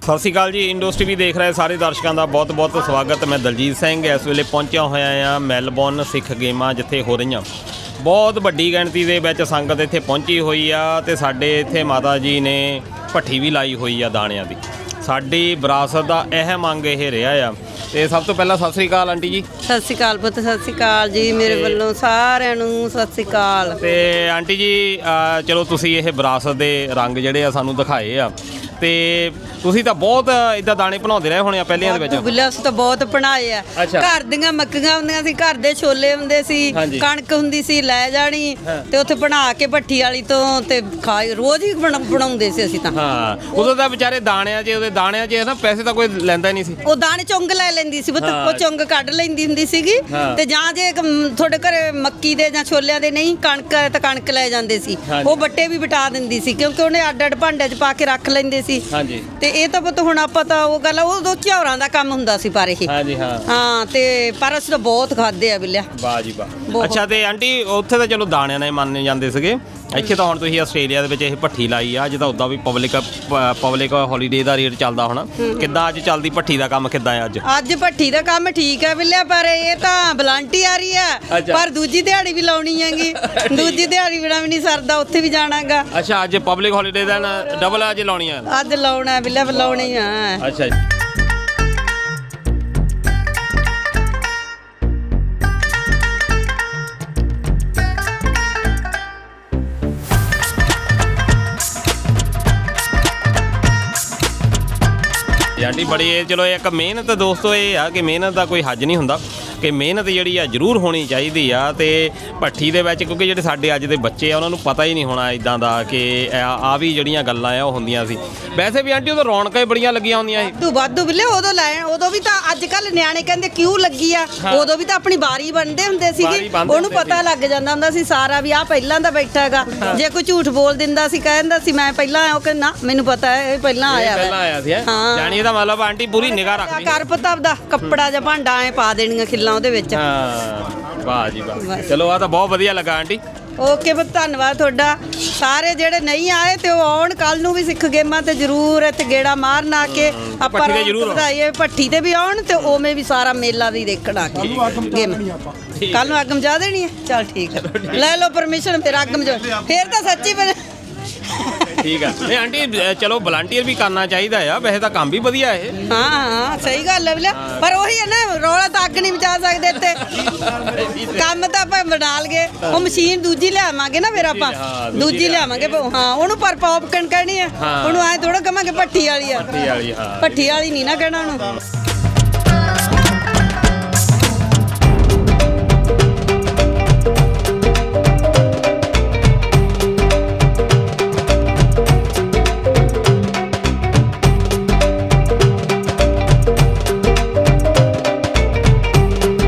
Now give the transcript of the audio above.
ਸਤਿ ਸ਼੍ਰੀ ਅਕਾਲ ਜੀ। ਇੰਡੋਸ ਟੀਵੀ ਦੇਖ ਰਹੇ ਸਾਰੇ ਦਰਸ਼ਕਾਂ ਦਾ ਬਹੁਤ ਬਹੁਤ ਸਵਾਗਤ। ਮੈਂ ਦਲਜੀਤ ਸਿੰਘ ਇਸ ਵੇਲੇ ਪਹੁੰਚਿਆ ਹੋਇਆ ਹਾਂ ਮੈਲਬੌਰਨ ਸਿੱਖ ਗੇਮਾਂ ਜਿੱਥੇ ਹੋ ਰਹੀਆਂ। ਬਹੁਤ ਵੱਡੀ ਗਿਣਤੀ ਦੇ ਵਿੱਚ ਸੰਗਤ ਇੱਥੇ ਪਹੁੰਚੀ ਹੋਈ ਆ ਤੇ ਸਾਡੇ ਇੱਥੇ ਮਾਤਾ ਜੀ ਨੇ ਭੱਠੀ ਵੀ ਲਾਈ ਹੋਈ ਆ ਦਾਣਿਆਂ ਦੀ। ਸਾਡੀ ਵਿਰਾਸਤ ਦਾ ਅਹਿਮ ਅੰਗ ਇਹ ਰਿਹਾ ਆ। ਤੇ ਸਭ ਤੋਂ ਪਹਿਲਾਂ ਸਤਿ ਸ਼੍ਰੀ ਅਕਾਲ ਆਂਟੀ ਜੀ। ਸਤਿ ਸ਼੍ਰੀ ਅਕਾਲ ਪੁੱਤ, ਸਤਿ ਸ਼੍ਰੀ ਅਕਾਲ ਜੀ। ਮੇਰੇ ਵੱਲੋਂ ਸਾਰਿਆਂ ਨੂੰ ਸਤਿ ਸ਼੍ਰੀ ਅਕਾਲ। ਤੇ ਆਂਟੀ ਜੀ ਚਲੋ ਤੁਸੀਂ ਇਹ ਵਿਰਾਸਤ ਦੇ ਰੰਗ ਜਿਹੜੇ ਆ ਸਾਨੂੰ ਦਿਖਾਏ ਆ ਤੇ ਤੁਸੀਂ ਤਾਂ ਬਹੁਤ ਇਦਾਂ ਦਾਣੇ ਬਣਾਉਂਦੇ ਰਹੇ ਹੋਣੇ ਆ ਪਹਿਲਿਆਂ ਦੇ ਵਿੱਚ। ਬਿੱਲਾ ਅਸੀਂ ਤਾਂ ਬਹੁਤ ਬਣਾਏ ਆ। ਅੱਛਾ। ਘਰ ਦੀਆਂ ਮੱਕੀਆਂ ਹੁੰਦੀਆਂ ਸੀ, ਘਰ ਦੇ ਛੋਲੇ ਹੁੰਦੇ ਸੀ, ਹਾਂਜੀ। ਕਣਕ ਹੁੰਦੀ ਸੀ ਲੈ ਜਾਣੀ ਤੇ ਉੱਥੇ ਬਣਾ ਕੇ ਭੱਠੀ ਵਾਲੀ ਤੋਂ ਤੇ ਖਾਈ ਰੋਜ਼ ਹੀ ਬਣਾਉਂਦੇ ਸੀ ਅਸੀਂ ਤਾਂ। ਹਾਂ, ਉਦੋਂ ਤਾਂ ਵਿਚਾਰੇ ਦਾਣਿਆਂ 'ਚ ਉਹਦੇ ਦਾਣਿਆਂ 'ਚ ਨਾ ਪੈਸੇ ਤਾਂ ਕੋਈ ਲੈਂਦਾ ਹੀ ਨਹੀਂ ਸੀ। ਉਹ ਦਾਣੇ ਚੁੰਗ ਲੈ ਲੈਂਦੀ ਸੀ ਪੁੱਤ, ਉਹ ਚੁੰਗ ਕੱਢ ਲੈਂਦੀ ਹੁੰਦੀ ਸੀਗੀ। ਤੇ ਜਾਂ ਜੇ ਤੁਹਾਡੇ ਘਰੇ ਮੱਕੀ ਦੇ ਜਾਂ ਛੋਲਿਆਂ ਦੇ ਨਹੀਂ ਕਣਕ ਤਾਂ ਕਣਕ ਲੈ ਜਾਂਦੇ ਸੀ। ਉਹ ਬੱਟੇ ਵੀ ਬਿਟਾ ਦਿੰਦੀ ਸੀ ਕਿਉਂਕਿ ਉਹਨੇ ਅੱਡ ਅੱਡ ਭਾਂਡੇ 'ਚ ਪਾ ਕੇ ਰੱਖ ਲੈਂਦੇ ਸੀ। ਹਾਂਜੀ। ਤੇ ਇਹ ਤਾਂ ਪੁੱਤ ਹੁਣ ਆਪਾਂ ਤਾਂ ਉਹ ਗੱਲ ਉਦੋਂ ਝੌਰਾਂ ਦਾ ਕੰਮ ਹੁੰਦਾ ਸੀ ਪਰ ਇਹ। ਹਾਂਜੀ ਹਾਂ ਤੇ ਪਰ ਅਸੀਂ ਤਾਂ ਬਹੁਤ ਖਾਦੇ ਆ ਬਿੱਲਿਆ। ਵਾਹ ਜੀ ਵਾਹ। ਅੱਛਾ ਤੇ ਆਂਟੀ ਉੱਥੇ ਤਾਂ ਚਲੋ ਦਾਣਿਆਂ ਨਾਲ ਮੰਨੇ ਜਾਂਦੇ ਸੀਗੇ, ਇੱਥੇ ਤਾਂ ਹੁਣ ਤੁਸੀਂ ਆਸਟ੍ਰੇਲੀਆ ਦੇ ਵਿੱਚ ਇਹ ਭੱਠੀ ਲਾਈ ਆ। ਅੱਜ ਤਾਂ ਉੱਦਾਂ ਵੀ ਪਬਲਿਕ ਹੌਲੀਡੇ ਦਾ ਰੇਟ ਚੱਲਦਾ ਹੋਣਾ। ਕਿੱਦਾਂ ਅੱਜ ਚੱਲਦੀ ਭੱਠੀ ਦਾ ਕੰਮ ਕਿੱਦਾਂ ਹੈ ਅੱਜ? ਅੱਜ ਭੱਠੀ ਦਾ ਕੰਮ ਠੀਕ ਹੈ ਬਿੱਲਿਆ, ਪਰ ਇਹ ਤਾਂ ਵਲੰਟੀਅਰੀ ਆ। ਪਰ ਦੂਜੀ ਦਿਹਾੜੀ ਵੀ ਲਾਉਣੀ ਹੈਗੀ। ਦੂਜੀ ਦਿਹਾੜੀ ਬਿਨਾਂ ਵੀ ਨਹੀਂ ਸਰਦਾ, ਉੱਥੇ ਵੀ ਜਾਣਾਗਾ। ਅੱਛਾ, ਅੱਜ ਪਬਲਿਕ ਹੌਲੀਡੇ ਦਾ ਡਬਲ ਅੱਜ ਲਾਉਣੀ ਆ? ਅੱਜ ਲਾਉਣਾ ਬਿੱਲਿਆ, ਲਾਉਣੀ ਆ। ਅੱਛਾ ਜੀ। ਆਂਟੀ ਬੜੀ ਚਲੋ ਇੱਕ ਮਿਹਨਤ ਦੋਸਤੋ ਇਹ ਆ ਕਿ ਮਿਹਨਤ ਦਾ ਕੋਈ ਹੱਜ ਨਹੀਂ ਹੁੰਦਾ ਕਿ ਮਿਹਨਤ ਜਿਹੜੀ ਆ ਜ਼ਰੂਰ ਹੋਣੀ ਚਾਹੀਦੀ ਆ। ਤੇ ਭੱਠੀ ਦੇ ਵਿੱਚ ਕਿਉਂਕਿ ਜਿਹੜੇ ਸਾਡੇ ਅੱਜ ਦੇ ਬੱਚੇ ਆ ਉਹਨਾਂ ਨੂੰ ਪਤਾ ਹੀ ਨਹੀਂ ਹੋਣਾ ਇਦਾਂ ਦਾ ਕਿ ਆ ਵੀ ਜਿਹੜੀਆਂ ਗੱਲਾਂ ਆ ਉਹ ਹੁੰਦੀਆਂ ਸੀ। ਵੈਸੇ ਵੀ ਆਂਟੀ ਉਦੋਂ ਰੌਣਕਾਂ ਹੀ ਬੜੀਆਂ ਲੱਗੀਆਂ ਹੁੰਦੀਆਂ ਸੀ। ਤੂੰ ਵਾਧੂ ਬਿੱਲੇ ਉਦੋਂ ਵੀ ਤਾਂ ਅੱਜ ਕੱਲ ਨਿਆਣੇ ਕਹਿੰਦੇ ਕਿਉਂ ਲੱਗੀ ਆ। ਉਦੋਂ ਵੀ ਤਾਂ ਆਪਣੀ ਬਾਰੀ ਬਣਦੇ ਹੁੰਦੇ ਸੀਗੇ। ਉਹਨੂੰ ਪਤਾ ਲੱਗ ਜਾਂਦਾ ਹੁੰਦਾ ਸੀ ਸਾਰਾ ਵੀ ਆ ਪਹਿਲਾਂ ਦਾ ਬੈਠਾ ਹੈਗਾ। ਜੇ ਕੋਈ ਝੂਠ ਬੋਲ ਦਿੰਦਾ ਸੀ ਕਹਿੰਦਾ ਸੀ ਮੈਂ ਪਹਿਲਾਂ ਆਇਆ, ਉਹ ਕਹਿੰਦਾ ਨਾ ਮੈਨੂੰ ਪਤਾ ਹੈ ਇਹ ਪਹਿਲਾਂ ਆਇਆ ਸੀ। ਜਾਣੀ ਇਹਦਾ ਮਤਲਬ ਆਂਟੀ ਪੂਰੀ ਨਿਗਾਹ ਰੱਖਦੀ ਕਰ ਪਤਾ ਆਪਦਾ ਕੱਪੜਾ ਜਾਂ ਭਾਂਡਾ ਐ ਪਾ ਦੇਣੀਆਂ ਖਿੱਲਾਂ ਉਹਦੇ ਵਿੱਚ। ਹਾਂ ਵਾਹ ਜੀ ਵਾਹ। ਚਲੋ ਆ ਤਾਂ ਬਹੁਤ ਵਧੀਆ ਲੱਗਾ ਆਂਟੀ। ਓਕੇ ਬਹੁਤ ਧੰਨਵਾਦ ਤੁਹਾਡਾ। ਸਾਰੇ ਜਿਹੜੇ ਨਹੀਂ ਆਏ ਤੇ ਉਹ ਆਉਣ ਕੱਲ ਨੂੰ ਵੀ ਸਿੱਖ ਗੇਮਾਂ ਤੇ ਜ਼ਰੂਰ ਇੱਥੇ ਗੇੜਾ ਮਾਰਨ ਆ ਕੇ ਆਪਾਂ ਵਧਾਈਏ। ਭੱਠੀ ਤੇ ਵੀ ਆਉਣ ਤੇ ਉਵੇਂ ਵੀ ਸਾਰਾ ਮੇਲਾ ਵੀ ਦੇਖਣ ਆ ਕੇ ਗੇਮ। ਕੱਲ ਨੂੰ ਅੱਗ ਮਚਾ ਦੇਣੀ ਹੈ। ਚੱਲ ਠੀਕ ਹੈ, ਲੈ ਲਓ ਪਰਮਿਸ਼ਨ। ਫਿਰ ਅੱਗ ਮਚਾ ਫਿਰ ਤਾਂ ਸੱਚੀ ਠੀਕ ਆ। ਨਹੀਂ ਆਂਟੀ ਚਲੋ ਵਲੰਟੀਅਰ ਵੀ ਕਰਨਾ ਚਾਹੀਦਾ ਆ, ਵੈਸੇ ਤਾਂ ਕੰਮ ਵੀ ਵਧੀਆ ਇਹ। ਹਾਂ ਸਹੀ ਗੱਲ ਹੈ ਵੀਰੇ, ਪਰ ਉਹੀ ਹੈ ਨਾ ਰੌਲਾ ਤਾਂ ਅੱਗ ਨਹੀਂ ਮਚਾ ਸਕਦੇ ਇੱਥੇ। ਕੰਮ ਤਾਂ ਆਪਾਂ ਬਣਾ ਲਗੇ। ਉਹ ਮਸ਼ੀਨ ਦੂਜੀ ਲਿਆਵਾਂਗੇ ਨਾ, ਫਿਰ ਆਪਾਂ ਦੂਜੀ ਲਿਆਵਾਂਗੇ। ਹਾਂ ਉਹਨੂੰ ਪਰ ਪੌਪਕਨ ਕਹਿਣੀ ਆ, ਉਹਨੂੰ ਐ ਥੋੜਾ ਕਵਾਂਗੇ ਭੱਠੀ ਵਾਲੀ ਆ। ਭੱਠੀ ਵਾਲੀ ਨਹੀਂ ਨਾ ਕਹਿਣਾ ਉਹਨੂੰ।